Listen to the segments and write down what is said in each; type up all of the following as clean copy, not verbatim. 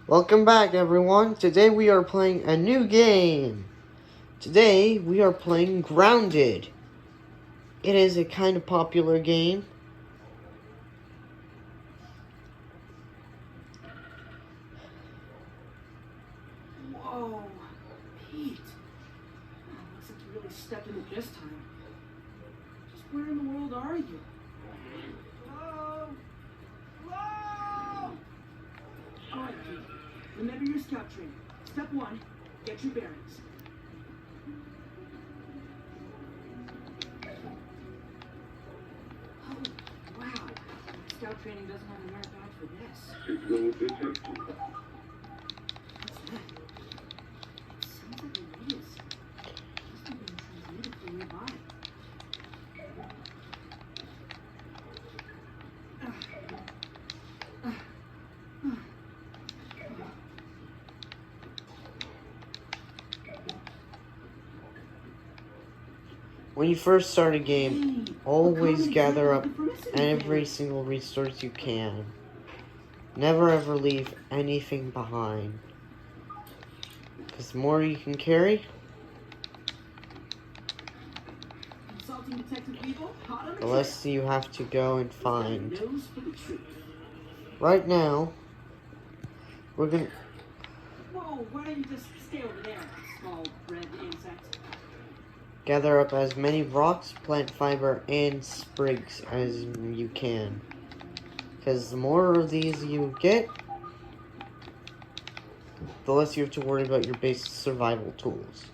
Welcome back, everyone. Today we are playing a new game. Today we are playing Grounded. It is a kind of popular game. Whoa, Pete. Oh, looks like you really stepped in it this time. Just where in the world are you? Hello? Hello? All right, Pete. Remember your scout training. Step 1, get your bearings. Oh, wow. Scout training doesn't have a merit badge for this. What's that? It sounds like a radius. Must have been transmitted from nearby. When you first start a game, always gather up every single resource you can. Never ever leave anything behind. Because the more you can carry, the less you have to go and find. Right now, we're gonna... Whoa, why don't you just stay over there, small red insect? gather up as many rocks, plant fiber, and sprigs as you can. Because the more of these you get, the less you have to worry about your basic survival tools.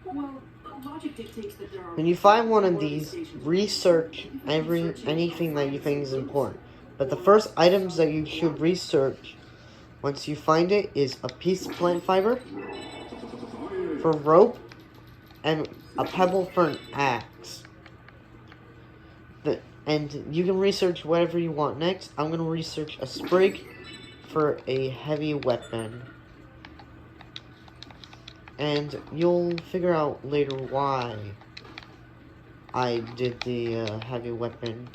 Well, logic dictates that there are... When you find one of these, research anything that you think is important. But the first items that you should research once you find it is a piece of plant fiber for rope and a pebble for an axe. And you can research whatever you want next. I'm going to research a sprig for a heavy weapon. And you'll figure out later why I did the heavy weapon.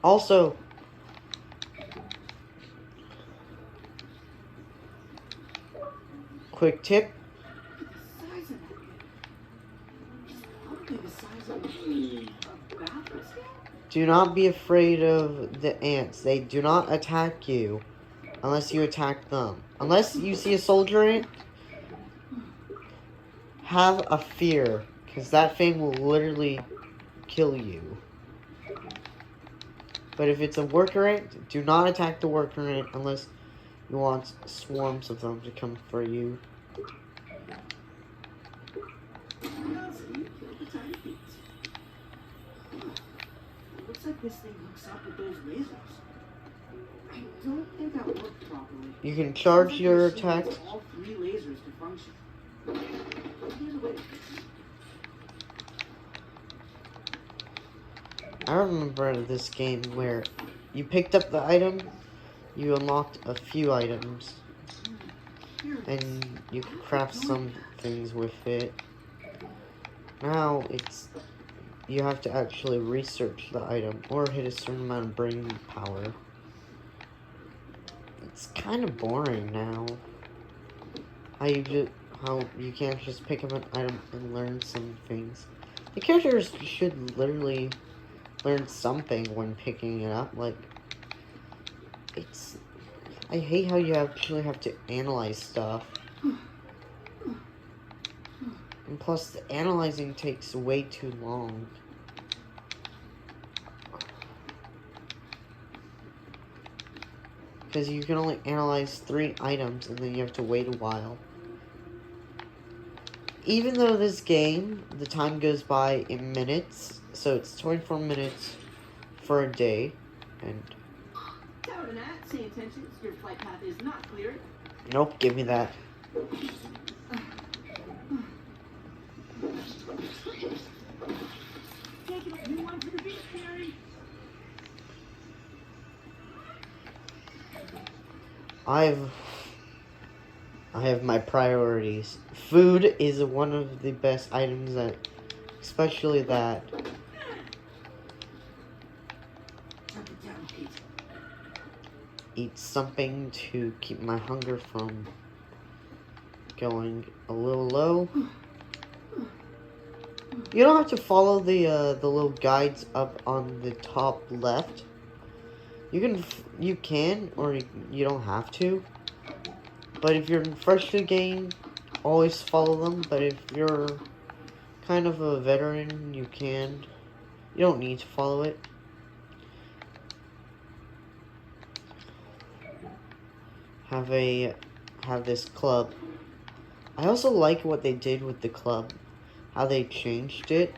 Also, quick tip. Do not be afraid of the ants. They do not attack you unless you attack them. Unless you see a soldier ant, have a fear, because that thing will literally kill you. But if it's a worker ant, do not attack the worker ant unless you want swarms of them to come for you. Looks like this thing hooks up with those lasers. I don't think that worked properly. You can charge your attacks. All 3 lasers to function. Here's a way to fix it. I remember this game where you picked up the item, you unlocked a few items, and you could craft some things with it. Now you have to actually research the item or hit a certain amount of brain power. It's kind of boring now. How you can't just pick up an item and learn some things. The characters should literally learn something when picking it up. Like, I hate how you actually have to analyze stuff. And plus, the analyzing takes way too long. Because you can only analyze 3 items and then you have to wait a while. even though this game, the time goes by in minutes, so it's 24 minutes for a day, and... Coward Nat, pay attention. Your flight path is not clear. Nope, give me that. Take it, you one for the beach, Gary. I have my priorities. Food is one of the best items that, especially that. Jump it down, Pete. Eat something to keep my hunger from going a little low. You don't have to follow the little guides up on the top left. You can, or you don't have to. But if you're fresh to the game, always follow them. But if you're kind of a veteran, you can. You don't need to follow it. Have this club. I also like what they did with the club. How they changed it.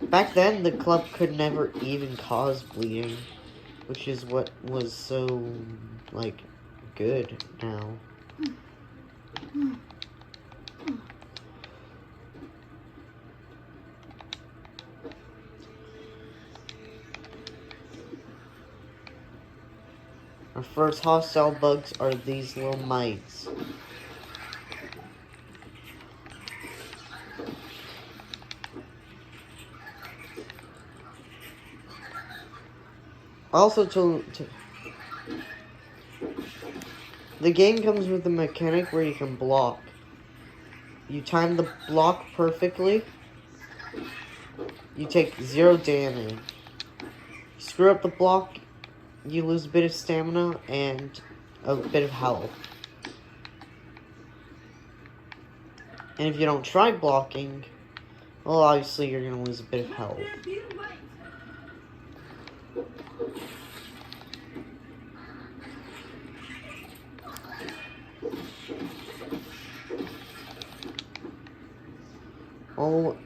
Back then, the club could never even cause bleeding, which is what was so, like, good now. Our first hostile bugs are these little mites. Also, the game comes with a mechanic where you can block. You time the block perfectly, you take 0 damage. Screw up the block, you lose a bit of stamina and a bit of health. And if you don't try blocking, well, obviously you're gonna lose a bit of health. Oh.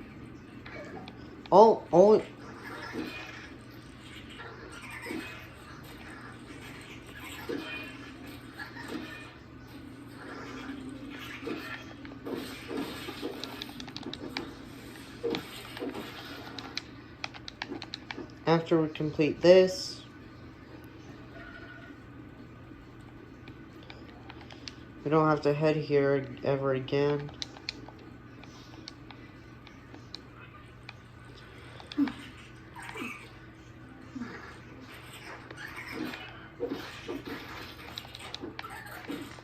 After we complete this, we don't have to head here ever again.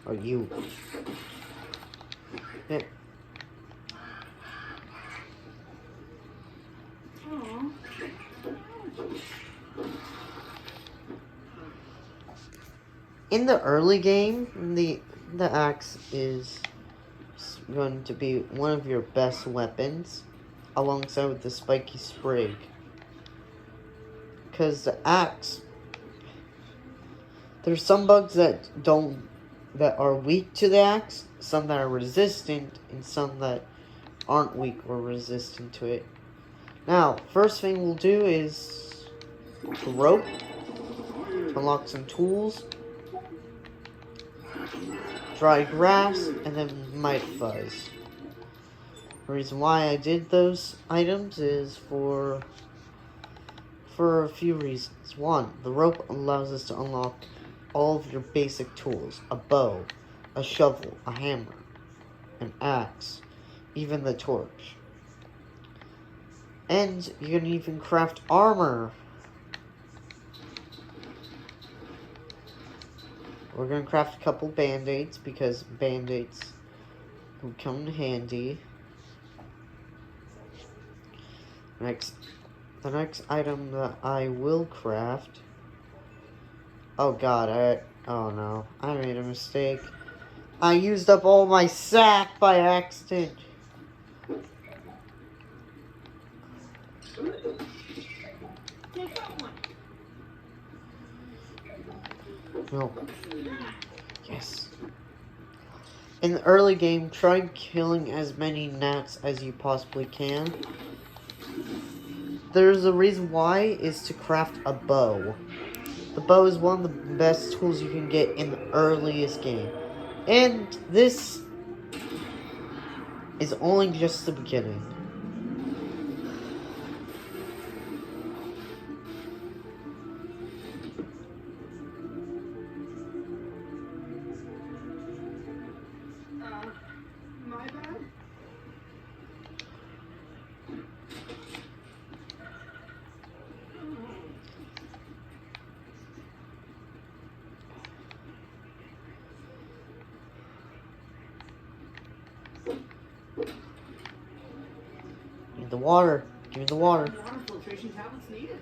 Are you? Yeah. In the early game, the axe is going to be one of your best weapons, alongside with the spiky sprig. Because the axe, there's some bugs that are weak to the axe, some that are resistant, and some that aren't weak or resistant to it. Now, first thing we'll do is the rope, unlock some tools, dry grass, and then mite fuzz. The reason why I did those items is for a few reasons. One, the rope allows us to unlock all of your basic tools: a bow, a shovel, a hammer, an axe, even the torch. And you can even craft armor. We're going to craft a couple band-aids, because band-aids will come in handy. The next item that I will craft... Oh god, oh no, I made a mistake. I used up all my sack by accident. No. Yes. in the early game, try killing as many gnats as you possibly can. There's a reason why, is to craft a bow. The bow is one of the best tools you can get in the earliest game. And this is only just the beginning. My bad? Need the water. Give me the water. Water filtration tablets needed.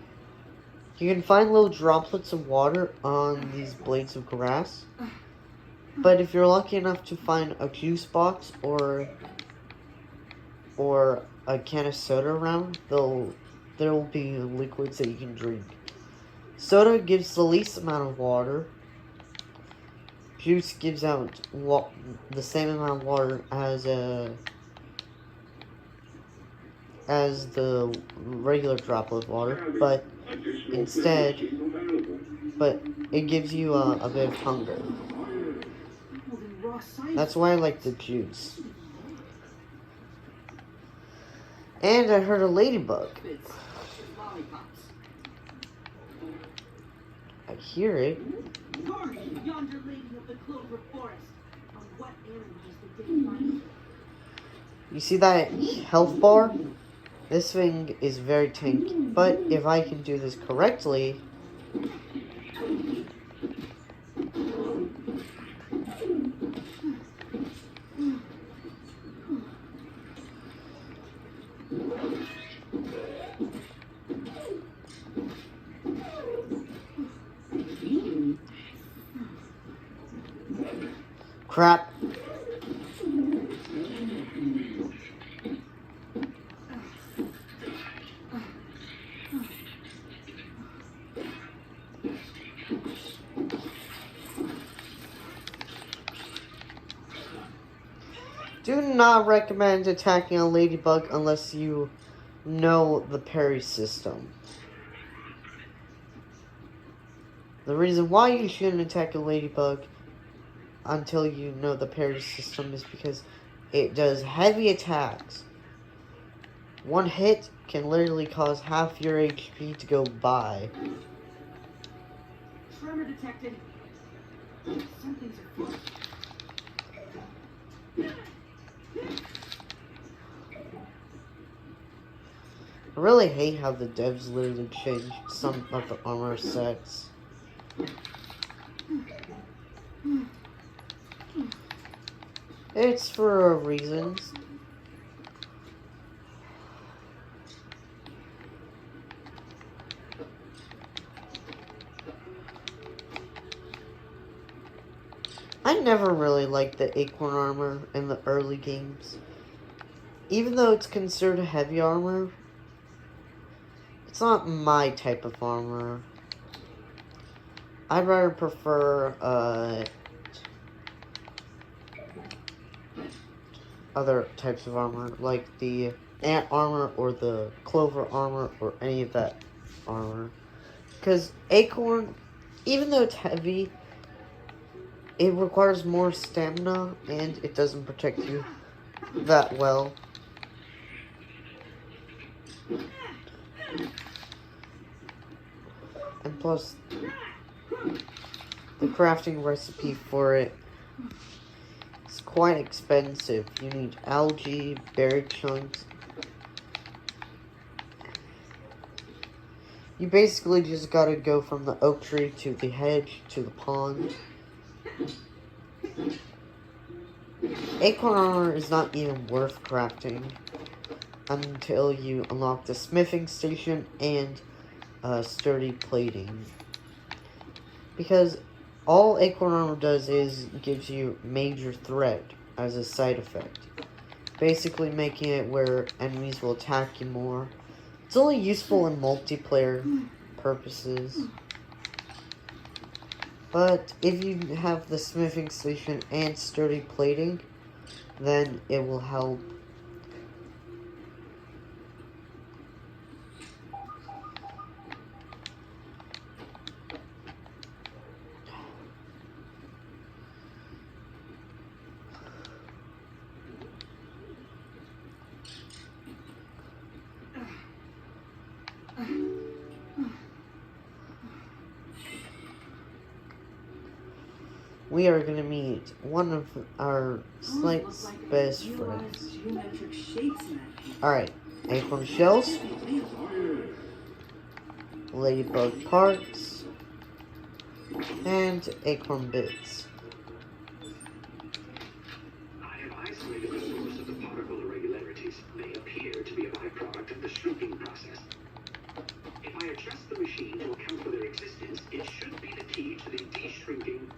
You can find little droplets of water on these blades of grass. But if you're lucky enough to find a juice box or a can of soda around, there will be liquids that you can drink. Soda gives the least amount of water. Juice gives out the same amount of water as the regular droplet of water, but it gives you a bit of hunger. That's why I like the juice. And I heard a ladybug. I hear it. Yonder lady of the Clover Forest. On what animals did they find? You see that health bar? This thing is very tanky, but if I can do this correctly, crap. Do not recommend attacking a ladybug unless you know the parry system. The reason why you shouldn't attack a ladybug until you know the parry system is because it does heavy attacks. One hit can literally cause half your HP to go by. Tremor detected. Something's afoot. I really hate how the devs literally changed some of the armor sets. It's for reasons. I never really liked the acorn armor in the early games. Even though it's considered heavy armor, it's not my type of armor. I'd rather prefer other types of armor, like the ant armor or the clover armor or any of that armor. Because acorn, even though it's heavy, it requires more stamina and it doesn't protect you that well. And plus, the crafting recipe for it is quite expensive. You need algae, berry chunks. You basically just gotta go from the oak tree to the hedge to the pond. Acorn armor is not even worth crafting until you unlock the smithing station and sturdy plating. Because all acorn armor does is gives you major threat as a side effect. Basically making it where enemies will attack you more. It's only useful in multiplayer purposes. But if you have the smithing station and sturdy plating, then it will help. We are gonna meet one of our Snape's best friends. Geometric shapes in that paint. Alright, acorn shells, ladybug parts, and acorn bits. I have isolated the source of the particle irregularities. They appear to be a byproduct of the shrinking process. If I adjust the machine to account for their existence, it should be the key to the de-shrinking,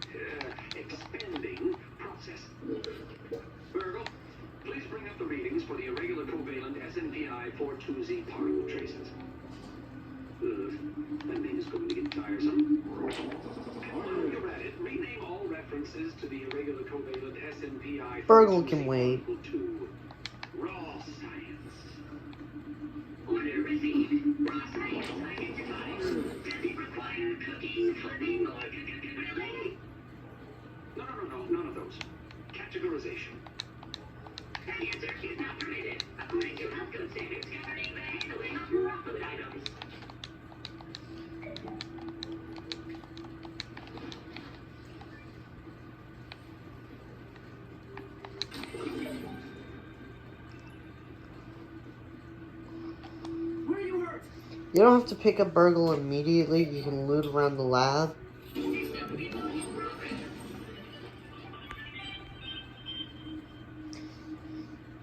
expanding process. Virgil, please bring up the readings for the irregular covalent SNPI 42Z particle traces. That name is going to get tiresome. While you're at it, rename all references to the irregular covalent SNPI Virgil can wait. to raw science. Order received. Raw science identified. Does it require cooking, flipping, or grilling? No, none of those. Categorization. That answer is not permitted, according to health code standards governing the handling of raw food items. Where are you hurt? You don't have to pick up Burgle immediately, you can loot around the lab.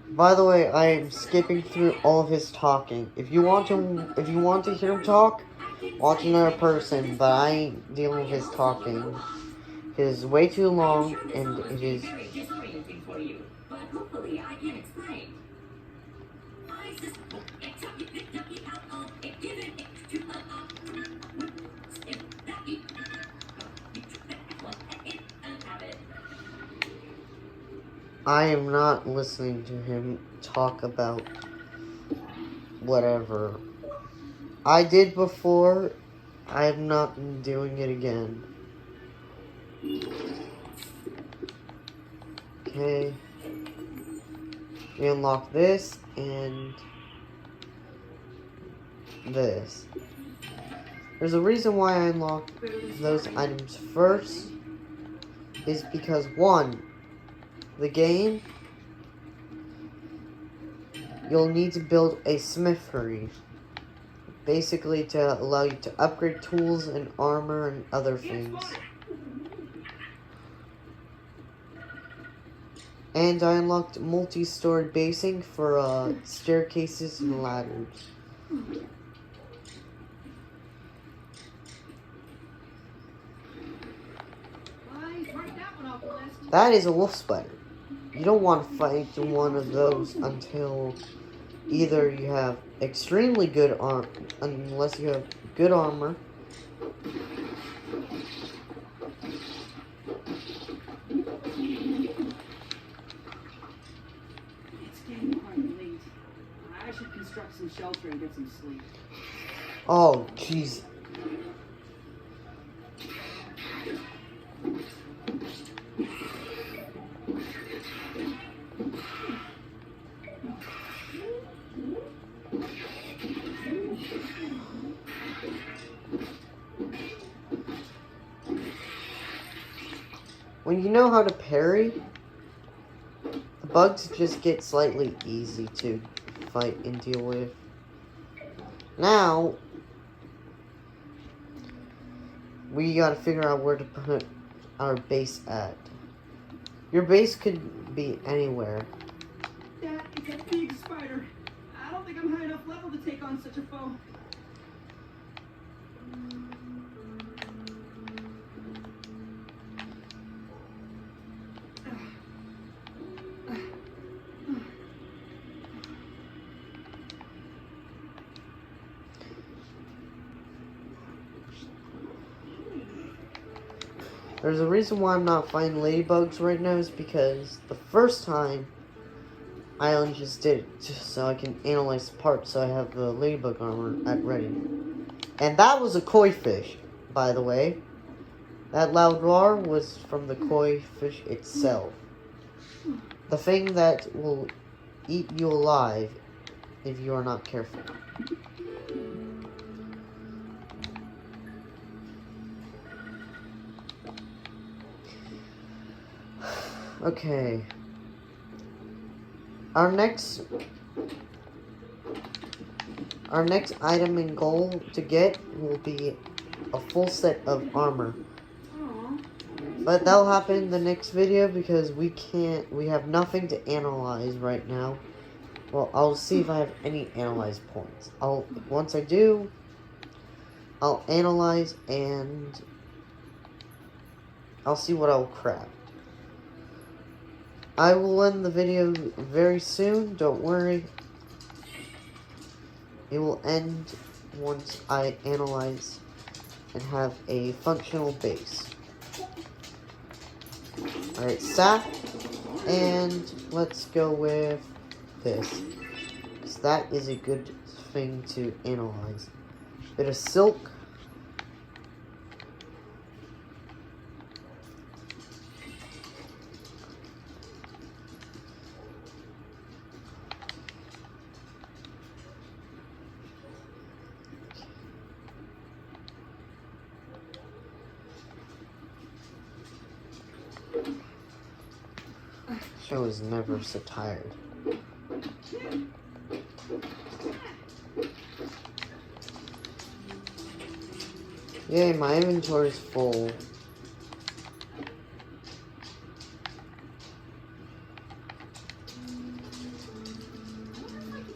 By the way, I am skipping through all of his talking. If you want to hear him talk, watch another person, but I ain't dealing with his talking. It is way too long, and it is... Very disorienting for you, but hopefully I can explain. I am not listening to him talk about whatever. I did before, I am not doing it again. Okay. We unlock this and this. There's a reason why I unlocked those items first. Is because one, the game, you'll need to build a smithery. Basically to allow you to upgrade tools and armor and other things. And I unlocked multi-story basing for staircases and ladders. That is a wolf spider. You don't want to fight one of those until either you have extremely good armor, unless you have good armor. It's getting quite late. I should construct some shelter and get some sleep. Oh, jeez. When you know how to parry, the bugs just get slightly easy to fight and deal with. Now, we gotta figure out where to put our base at. Your base could be anywhere. Dad, it's a big spider. I don't think I'm high enough level to take on such a foe. There's a reason why I'm not finding ladybugs right now is because the first time I only just did it just so I can analyze the parts so I have the ladybug armor at ready. And that was a koi fish, by the way. That loud roar was from the koi fish itself. The thing that will eat you alive if you are not careful. Okay. Our next item and goal to get will be a full set of armor. Aw. But that'll happen in the next video because we have nothing to analyze right now. Well, I'll see if I have any analyze points. Once I do, I'll analyze and I'll see what I'll craft. I will end the video very soon, don't worry. It will end once I analyze and have a functional base. Alright, sap, and let's go with this, because that is a good thing to analyze. Bit of silk. Show is never so tired. Yay, my inventory is full.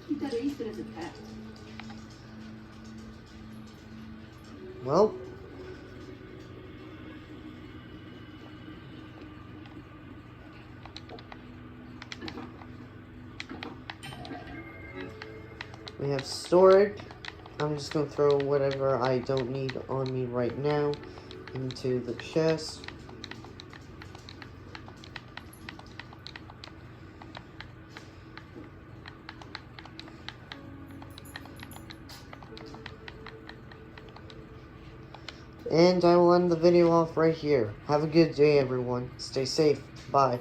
Keep that aphid as a pet. Well, we have storage. I'm just gonna throw whatever I don't need on me right now into the chest. And I will end the video off right here. Have a good day, everyone. Stay safe. Bye.